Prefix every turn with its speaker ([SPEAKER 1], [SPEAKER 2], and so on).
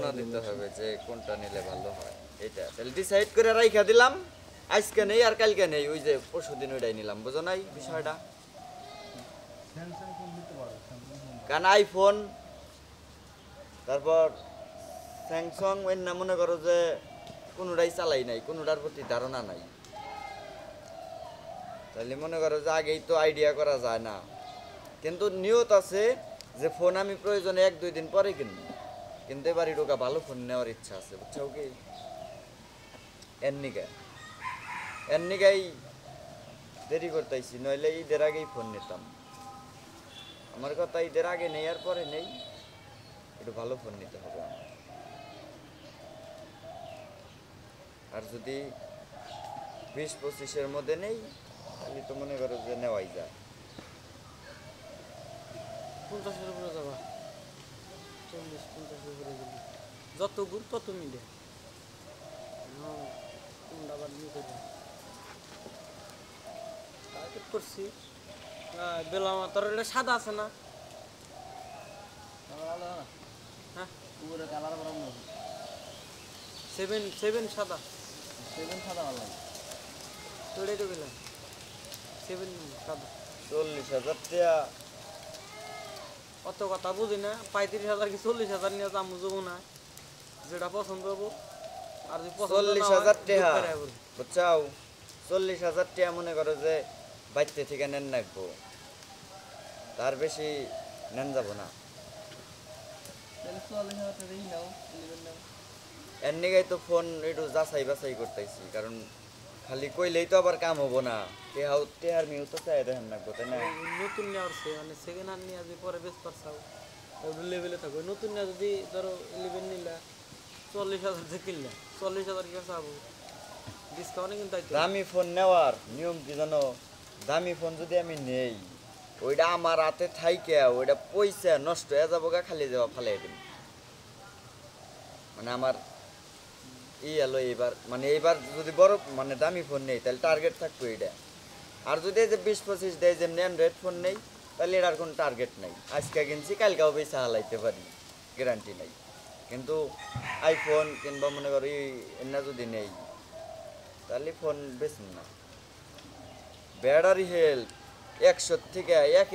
[SPEAKER 1] ধারণা দিতে হবে যে কোনটা নিলে ভালো হয়। এটা তাহলে ডিসাইড করে রাইখা দিলাম, আজকে নেই আর কালকে নেই, ওই যে পরশুদিন ওইটাই নিলাম, বুঝো নাই বিষয়টা? কারণ আইফোন, তারপর স্যামসাং, ওই না মনে করো যে কোনোটাই চালাই নাই, কোনোটার প্রতি ধারণা নাই, তাহলে মনে করো যে আগেই তো আইডিয়া করা যায় না। কিন্তু নিয়ত আছে যে ফোন আমি প্রয়োজনে 1-2 দিন পরে কিনবো, কিন্তু এবারই ঢোকা ভালো ফোন নেওয়ার ইচ্ছা আছে, বুঝছো কি? এর নিগাই দেরি করতেছি, নইলে ঈদের আগেই ফোন নিতাম। আমার কথা ঈদের আগে নেই আর পরে নেই, একটু ভালো ফোন নিতে হবে আমার। আর যদি 20-25-এর মধ্যে নেই, তাহলে তো মনে করো যে নেওয়াই যায়।
[SPEAKER 2] 50-এর উপরে যাবা, 40-50-এর উপরে গেলে যত গুড় তত মিলে। কোনটা আবার নিয়ে করবো টার্গেট করছি। বেলা তোর এটা সাদা আছে না? হ্যাঁ, 7 সাদা,
[SPEAKER 3] 7 সাদা ভালো লাগে।
[SPEAKER 2] তোড়ে তো গেলাম 7 সাদা।
[SPEAKER 1] 40,000 টাকা
[SPEAKER 2] অত কথা বুঝি না, 35,000 কি 40,000 নিয়ে যাবো যাবো না, যেটা পছন্দ হবো। আর যদি পছন্দ না হয়
[SPEAKER 1] 40,000 টাকা,
[SPEAKER 2] দুঃখ রাখবো।
[SPEAKER 1] বুঝছাও? 40,000 টাকা মনে করো যে বাইতে থেকে নেন রাখবো, তার বেশি নেন যাবো না।
[SPEAKER 3] তাহলে 44,000 টাকাই নাও, 11 নাও।
[SPEAKER 1] এর নিগাই তো ফোন একটু যাচাই বাছাই করতেছি, কারণ খালি কইলেই তো আবার কাম হবো না, টেহার মিউ তো চাই দেখেন রাখবো, তাই না?
[SPEAKER 2] নতুন নেওয়ার সে মানে সেকেন্ড হ্যান্ড নিয়ে যদি পরে বেশ পারছাও ওই লেভেলে থাকবে। নতুন নিয়ে যদি ধরো 11 নিলা, 40,000 দিয়ে কিনলা, 40,000 কি চাবো ডিসকাউন্টে কিন্তু আইতো।
[SPEAKER 1] দামি ফোন নেওয়ার নিয়ম কি জানো? দামি ফোন যদি আমি নেই, ওইটা আমার হাতে থাইকে ওইটা পয়সা নষ্ট হয়ে যাবো গা, খালি যাওয়া ফালাই দিন। মানে আমার এলো এইবার, মানে এইবার যদি বড় মানে দামি ফোন নেই, তাহলে টার্গেট থাকবে এইটা। আর যদি এই যে 20-25 দেয় যেমনি অ্যান্ড্রয়েড ফোন নেই, তাহলে এটার কোনো টার্গেট নাই। আজকে কিনছি কালকেও বেশি হালাইতে পারি, গ্যারান্টি নাই। কিন্তু আইফোন কিংবা মনে করি এনা যদি নেই, তাহলে ফোন বেশি না। ব্যাটারি হেলথ 100 থেকে 1